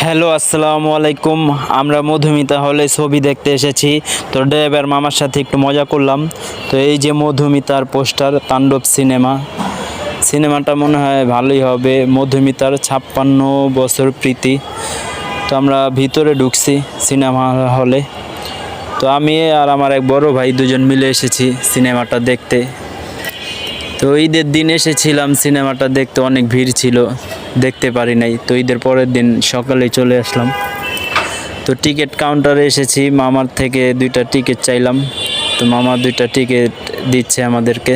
Hello, আসসালামু আলাইকুম। আমরা মধুমিতা হলে ছবি দেখতে এসেছি। তো ড্রাইভার মামার সাথে একটু মজা করলাম। তো এই যে মধুমিতার পোস্টার, তাণ্ডব সিনেমাটা মনে হয় ভালোই হবে। মধুমিতার 56 বছর প্রীতি। তো আমরা ভিতরে ঢুকছি সিনেমা হলে। তো আমি আর আমার এক বড় ভাই দুজন মিলে এসেছি সিনেমাটা দেখতে। তো ঈদের দিন এসেছিলাম সিনেমাটা দেখতে, অনেক ভিড় ছিল, দেখতে পারি নাই। তো ঈদের পরের দিন সকালে চলে আসলাম। তো টিকিট কাউন্টারে এসেছি, মামার থেকে 2টা টিকিট চাইলাম। তো মামা 2টা টিকিট দিচ্ছে আমাদেরকে।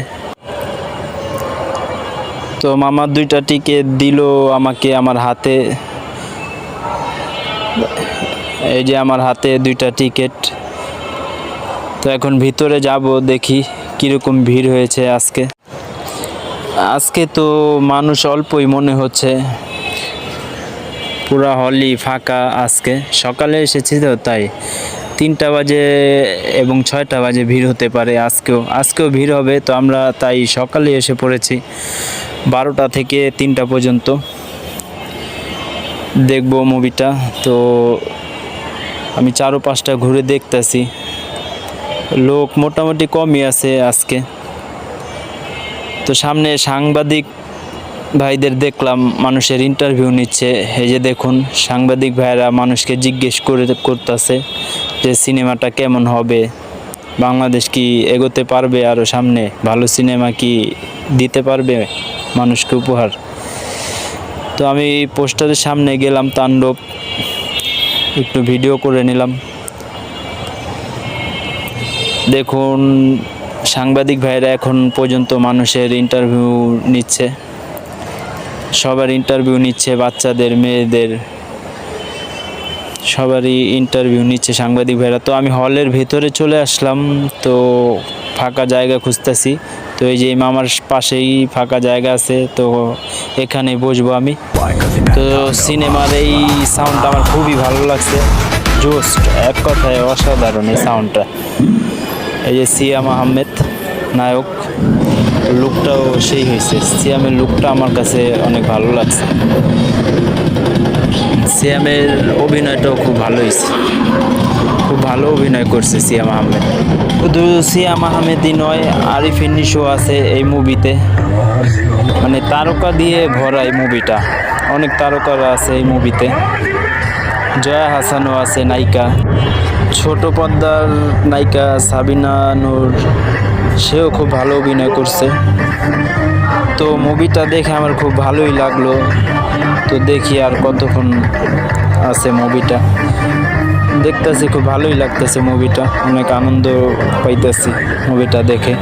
তো মামা 2টা টিকিট দিল আমাকে আমার হাতে। এই যে আমার হাতে 2টা টিকিট। তো এখন ভিতরে যাব, দেখি কীরকম ভিড় হয়েছে আজকে তো মানুষ অল্পই মনে হচ্ছে, পুরা হলই ফাঁকা। আজকে সকালে এসেছি তো তাই 3টা বাজে এবং 6টা বাজে ভিড় হতে পারে। আজকেও ভিড় হবে। তো আমরা তাই সকালে এসে পড়েছি, 12টা থেকে 3টা পর্যন্ত দেখব মুভিটা। তো আমি 4-5টা ঘুরে দেখতেছি, লোক মোটামুটি কমই আছে আজকে। তো সামনে সাংবাদিক ভাইদের দেখলাম মানুষের ইন্টারভিউ নিচ্ছে। এই যে দেখুন, সাংবাদিক ভাইরা মানুষকে জিজ্ঞেস করতেছে যে সিনেমাটা কেমন হবে, বাংলাদেশ কি এগোতে পারবে আরও সামনে, ভালো সিনেমা কি দিতে পারবে মানুষকে উপহার। তো আমি পোস্টারের সামনে গেলাম, তাণ্ডব একটু ভিডিও করে নিলাম। দেখুন, সাংবাদিক ভাইরা এখন পর্যন্ত মানুষের ইন্টারভিউ নিচ্ছে, সবার ইন্টারভিউ নিচ্ছে, বাচ্চাদের, মেয়েদের, সবারই ইন্টারভিউ নিচ্ছে সাংবাদিক ভাইরা। তো আমি হলের ভেতরে চলে আসলাম। তো ফাঁকা জায়গা খুঁজতেছি। তো এই যে মামার পাশেই ফাঁকা জায়গা আছে, তো এখানে বসবো আমি। তো সিনেমার এই সাউন্ডটা আমার খুবই ভালো লাগছে, জোস্ট, এক কথায় অসাধারণ এই সাউন্ডটা। এই যে সিয়াম আহমেদ নায়ক, লুকটাও সেই হয়েছে। সিয়ামের লুকটা আমার কাছে অনেক ভালো লাগছে। সিয়ামের অভিনয়টাও খুব ভালো হয়েছে, খুব ভালো অভিনয় করছে সিয়াম আহমেদ। শুধু সিয়াম আহমেদই নয়, আরিফিন নিশো আছে এই মুভিতে। মানে তারকা দিয়ে ভরা এই মুভিটা, অনেক তারকারা আছে এই মুভিতে। জয়া হাসানও আছে নায়িকা, ছোট পর্দার নায়িকা সাবিনা নূর, সেও খুব ভালো অভিনয় করছে। তো মুভিটা দেখে আমার খুব ভালোই লাগলো। তো দেখি আর কতক্ষণ আছে মুভিটা, দেখতেছি খুব ভালোই লাগতেছে মুভিটা, অনেক আনন্দ পাইতেছি মুভিটা দেখে।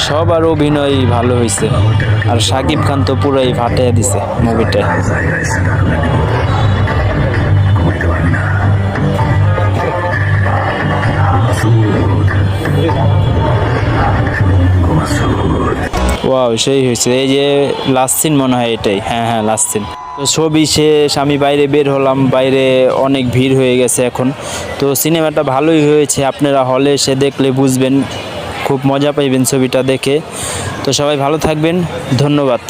সবার অভিনয় ভালো হয়েছে, আর শাকিব খান তো পুরাই ফাটিয়ে দিছে মুভিটায়। ওয়াও, সেই হয়েছে। এই যে লাস্ট সিন মনে হয় এটাই, হ্যাঁ লাস্ট সিন। তো ছবি শেষ, আমি বাইরে বের হলাম, বাইরে অনেক ভিড় হয়ে গেছে এখন। তো সিনেমাটা ভালোই হয়েছে, আপনারা হলে এসে দেখলে বুঝবেন, খুব মজা পাইবেন ছবিটা দেখে। তো সবাই ভালো থাকবেন, ধন্যবাদ।